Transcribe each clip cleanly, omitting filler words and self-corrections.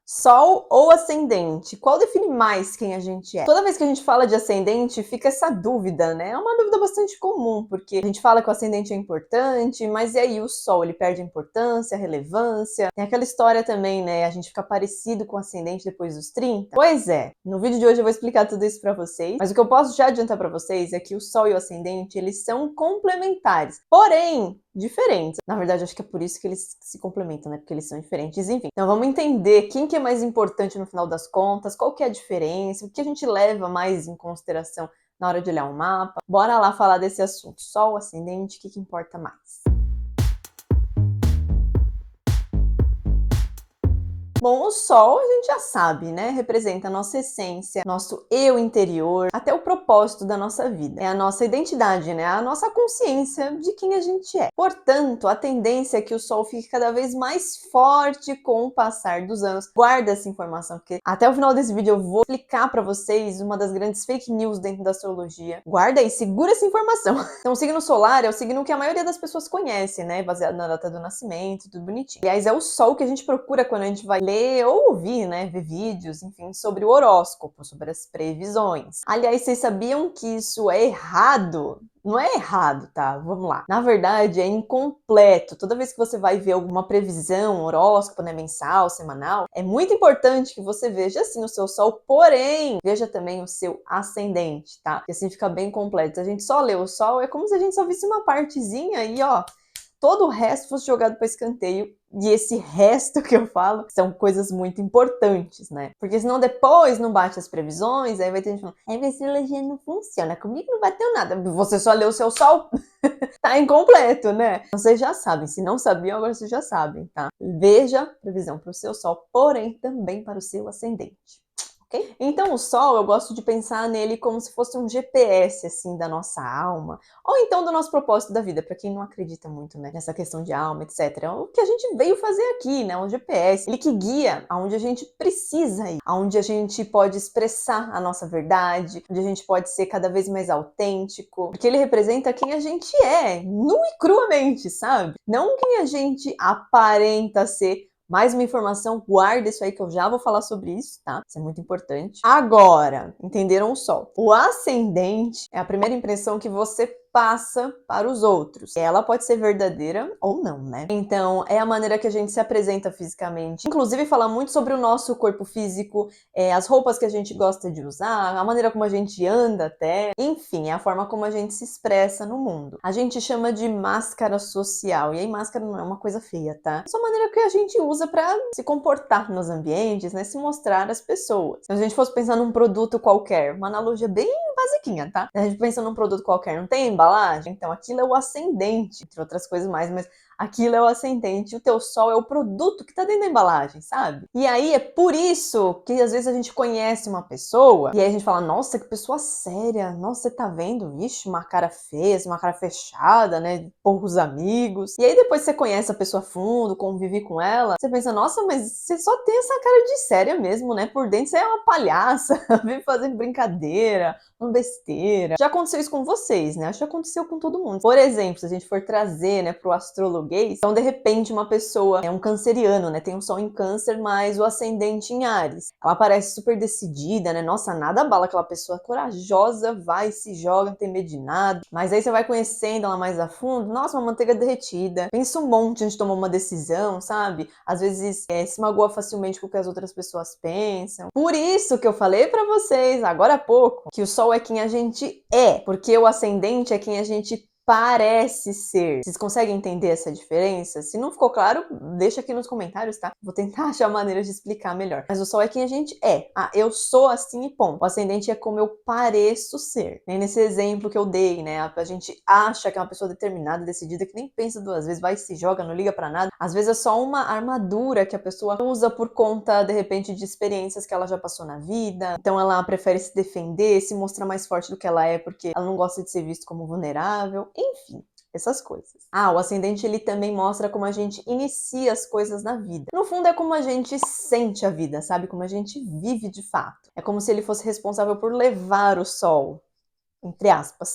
Sol ou ascendente? Qual define mais quem a gente é? Toda vez que a gente fala de ascendente, fica essa dúvida, né? É uma dúvida bastante comum, porque a gente fala que o ascendente é importante, mas e aí o Sol, ele perde a importância, a relevância? Tem aquela história também, né? A gente fica parecido com o ascendente depois dos 30? Pois é, no vídeo de hoje eu vou explicar tudo isso pra vocês, mas o que eu posso já adiantar pra vocês é que o Sol e o ascendente, eles são complementares, porém diferentes. Na verdade, acho que é por isso que eles se complementam, né? Porque eles são diferentes, enfim. Então vamos entender quem que é mais importante no final das contas, qual que é a diferença, o que a gente leva mais em consideração na hora de olhar um mapa. Bora lá falar desse assunto. Sol, ascendente, o que importa mais? Bom, o Sol a gente já sabe, né? Representa a nossa essência, nosso eu interior, até o propósito da nossa vida. É a nossa identidade, né? A nossa consciência de quem a gente é. Portanto, a tendência é que o Sol fique cada vez mais forte com o passar dos anos. Guarda essa informação, porque até o final desse vídeo eu vou explicar pra vocês uma das grandes fake news dentro da astrologia. Guarda aí, segura essa informação. Então, o signo solar é o signo que a maioria das pessoas conhece, né? Baseado na data do nascimento, tudo bonitinho. Aliás, é o Sol que a gente procura quando a gente vai ler ou ouvir, né, ver vídeos, enfim, sobre o horóscopo, sobre as previsões. Aliás, vocês sabiam que isso é errado? Não é errado, tá? Vamos lá. Na verdade, é incompleto. Toda vez que você vai ver alguma previsão, horóscopo, né, mensal, semanal, é muito importante que você veja, assim, o seu Sol, porém, veja também o seu ascendente, tá? Porque assim fica bem completo. Se a gente só lê o Sol, é como se a gente só visse uma partezinha e, ó, todo o resto fosse jogado para escanteio. E esse resto que eu falo são coisas muito importantes, né? Porque senão depois não bate as previsões, aí vai ter gente falando, a astrologia não funciona, comigo não bateu nada. Você só leu o seu Sol, tá incompleto, né? Vocês já sabem, se não sabiam, agora vocês já sabem, tá? Veja previsão para o seu Sol, porém também para o seu ascendente. Okay? Então o Sol, eu gosto de pensar nele como se fosse um GPS, assim, da nossa alma, ou então do nosso propósito da vida, para quem não acredita muito, né, nessa questão de alma, etc. O que a gente veio fazer aqui, né, um GPS, ele que guia aonde a gente precisa ir, aonde a gente pode expressar a nossa verdade, onde a gente pode ser cada vez mais autêntico, porque ele representa quem a gente é, nu e cruamente, sabe? Não quem a gente aparenta ser. Mais uma informação, guarda isso aí que eu já vou falar sobre isso, tá? Isso é muito importante. Agora, entenderam o Sol? O ascendente é a primeira impressão que você passa para os outros. Ela pode ser verdadeira ou não, né? Então, é a maneira que a gente se apresenta fisicamente. Inclusive, fala muito sobre o nosso corpo físico, as roupas que a gente gosta de usar, a maneira como a gente anda até. Enfim, é a forma como a gente se expressa no mundo. A gente chama de máscara social. E aí, máscara não é uma coisa feia, tá? É só a maneira que a gente usa para se comportar nos ambientes, né? Se mostrar às pessoas. Se a gente fosse pensar num produto qualquer, uma analogia bem basiquinha, tá? A gente pensa num produto qualquer, não tem embalagem? Então aquilo é o ascendente, entre outras coisas mais, mas aquilo é o ascendente, o teu Sol é o produto que tá dentro da embalagem, sabe? E aí é por isso que às vezes a gente conhece uma pessoa e aí a gente fala, nossa, que pessoa séria, nossa, você tá vendo? Vixe, uma cara feia, uma cara fechada, né? Poucos amigos. E aí depois você conhece a pessoa a fundo, convive com ela, você pensa, nossa, mas você só tem essa cara de séria mesmo, né? Por dentro você é uma palhaça, vive fazendo brincadeira, uma besteira. Já aconteceu isso com vocês, né? Acho que aconteceu com todo mundo. Por exemplo, se a gente for trazer, né, pro astrologuês, então de repente uma pessoa é um canceriano, né? Tem um Sol em Câncer, mas o ascendente em Áries. Ela parece super decidida, né? Nossa, nada abala aquela pessoa corajosa, vai, se joga, não tem medo de nada. Mas aí você vai conhecendo ela mais a fundo, nossa, uma manteiga derretida. Pensa um monte antes de tomar uma decisão, sabe? Às vezes se magoa facilmente com o que as outras pessoas pensam. Por isso que eu falei pra vocês, agora há pouco, que o Sol é quem a gente é, porque o ascendente é quem a gente parece ser. Vocês conseguem entender essa diferença? Se não ficou claro, deixa aqui nos comentários, tá? Vou tentar achar maneiras de explicar melhor. Mas o Sol é quem a gente é. Ah, eu sou assim e ponto. O ascendente é como eu pareço ser. Nem nesse exemplo que eu dei, né? A gente acha que é uma pessoa determinada, decidida, que nem pensa duas vezes, vai e se joga, não liga pra nada. Às vezes é só uma armadura que a pessoa usa por conta, de repente, de experiências que ela já passou na vida. Então ela prefere se defender, se mostrar mais forte do que ela é, porque ela não gosta de ser vista como vulnerável. Enfim, essas coisas. Ah, o ascendente ele também mostra como a gente inicia as coisas na vida. No fundo é como a gente sente a vida, sabe? Como a gente vive de fato. É como se ele fosse responsável por levar o Sol. entre aspas.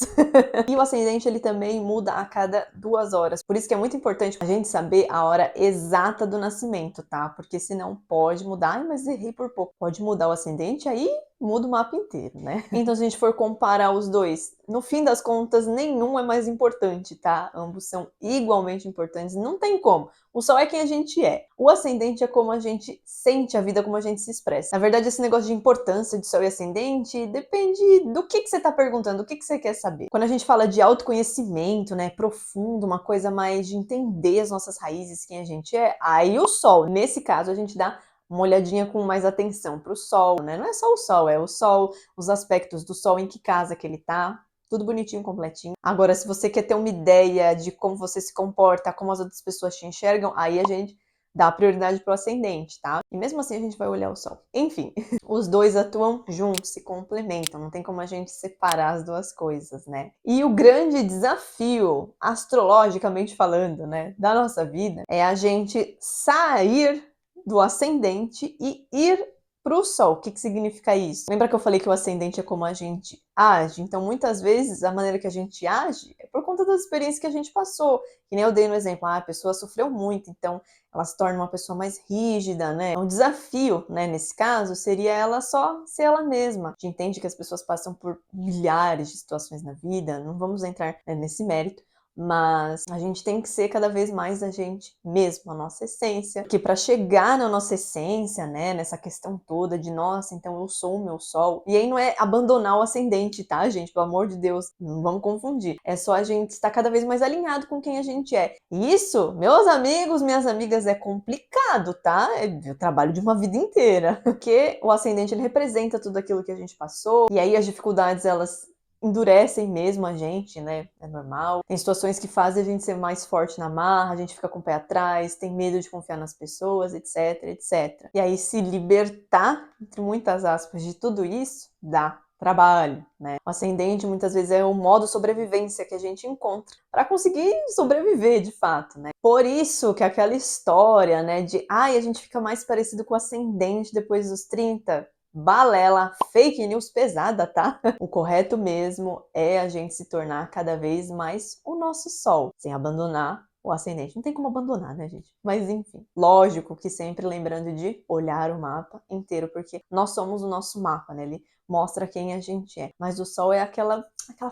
E o ascendente, ele também muda a cada 2 horas. Por isso que é muito importante a gente saber a hora exata do nascimento, tá? Porque senão pode mudar. Ai, mas errei por pouco. Pode mudar o ascendente, aí muda o mapa inteiro, né? Então, se a gente for comparar os dois, no fim das contas, nenhum é mais importante, tá? Ambos são igualmente importantes, não tem como. O Sol é quem a gente é. O ascendente é como a gente sente a vida, como a gente se expressa. Na verdade, esse negócio de importância de Sol e ascendente depende do que você tá perguntando, do que você quer saber. Quando a gente fala de autoconhecimento, né, profundo, uma coisa mais de entender as nossas raízes, quem a gente é, aí o Sol. Nesse caso, a gente dá uma olhadinha com mais atenção para o Sol, né? Não é só o Sol, é o Sol, os aspectos do Sol, em que casa que ele tá, tudo bonitinho, completinho. Agora, se você quer ter uma ideia de como você se comporta, como as outras pessoas te enxergam, aí a gente dá prioridade pro ascendente, tá? E mesmo assim a gente vai olhar o Sol. Enfim, os dois atuam juntos, se complementam, não tem como a gente separar as duas coisas, né? E o grande desafio, astrologicamente falando, né, da nossa vida, é a gente sair do ascendente e ir pro Sol. O que significa isso? Lembra que eu falei que o ascendente é como a gente age? Então, muitas vezes, a maneira que a gente age é por conta das experiências que a gente passou. Que nem eu dei no exemplo, a pessoa sofreu muito, então ela se torna uma pessoa mais rígida, né? Um desafio, né, nesse caso, seria ela só ser ela mesma. A gente entende que as pessoas passam por milhares de situações na vida, não vamos entrar, né, nesse mérito, mas a gente tem que ser cada vez mais a gente mesmo, a nossa essência. Porque para chegar na nossa essência, né, nessa questão toda de, nossa, então eu sou o meu Sol. E aí não é abandonar o ascendente, tá, gente? Pelo amor de Deus, não vamos confundir. É só a gente estar cada vez mais alinhado com quem a gente é. E isso, meus amigos, minhas amigas, é complicado, tá? É o trabalho de uma vida inteira. Porque o ascendente, ele representa tudo aquilo que a gente passou. E aí as dificuldades, elas endurecem mesmo a gente, né? É normal. Tem situações que fazem a gente ser mais forte na marra, a gente fica com o pé atrás, tem medo de confiar nas pessoas, etc, etc. E aí se libertar, entre muitas aspas, de tudo isso, dá trabalho, né? O ascendente muitas vezes é o modo sobrevivência que a gente encontra para conseguir sobreviver de fato, né? Por isso que aquela história, né, de ai, a gente fica mais parecido com o ascendente depois dos 30, balela, fake news pesada, tá? O correto mesmo é a gente se tornar cada vez mais o nosso Sol, sem abandonar o ascendente. Não tem como abandonar, né, gente? Mas enfim, lógico que sempre lembrando de olhar o mapa inteiro, porque nós somos o nosso mapa, né? Ele mostra quem a gente é. Mas o Sol é aquela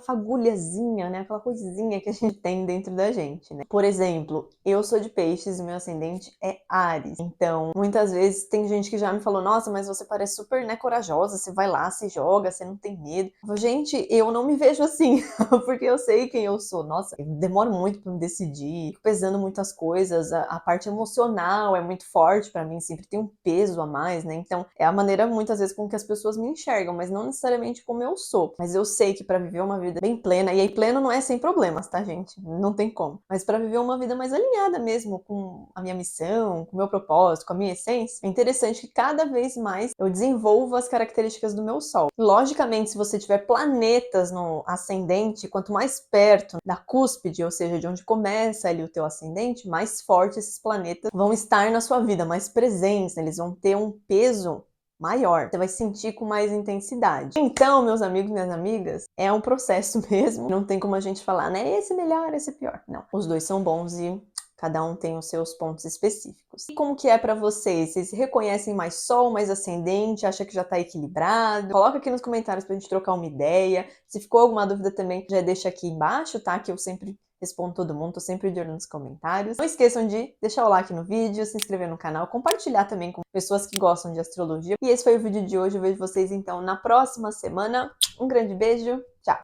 fagulhazinha, né? Aquela coisinha que a gente tem dentro da gente, né? Por exemplo, eu sou de Peixes e meu ascendente é Áries. Então, muitas vezes tem gente que já me falou, nossa, mas você parece super, né, corajosa, você vai lá, se joga, você não tem medo. Eu falo, gente, eu não me vejo assim, porque eu sei quem eu sou. Nossa, eu demoro muito pra me decidir, fico pesando muitas coisas, a parte emocional é muito forte pra mim, sempre tem um peso a mais, né? Então, é a maneira, muitas vezes, com que as pessoas me enxergam, mas não necessariamente como eu sou. Mas eu sei que pra viver uma vida bem plena, e aí pleno não é sem problemas, tá, gente? Não tem como. Mas pra viver uma vida mais alinhada mesmo com a minha missão, com o meu propósito, com a minha essência, é interessante que cada vez mais eu desenvolva as características do meu Sol. Logicamente, se você tiver planetas no ascendente, quanto mais perto da cúspide, ou seja, de onde começa ali o teu ascendente, mais forte esses planetas vão estar na sua vida, mais presentes, né? Eles vão ter um peso maior, você vai sentir com mais intensidade. Então, meus amigos e minhas amigas, é um processo mesmo, não tem como a gente falar, né, esse é melhor, esse é pior. Não, os dois são bons e cada um tem os seus pontos específicos. E como que é pra vocês? Vocês reconhecem mais Sol, mais ascendente? Acha que já tá equilibrado? Coloca aqui nos comentários pra gente trocar uma ideia. Se ficou alguma dúvida também, já deixa aqui embaixo, tá? Que eu sempre respondo todo mundo, tô sempre de olho nos comentários. Não esqueçam de deixar o like no vídeo, se inscrever no canal, compartilhar também com pessoas que gostam de astrologia. E esse foi o vídeo de hoje, eu vejo vocês então na próxima semana. Um grande beijo, tchau!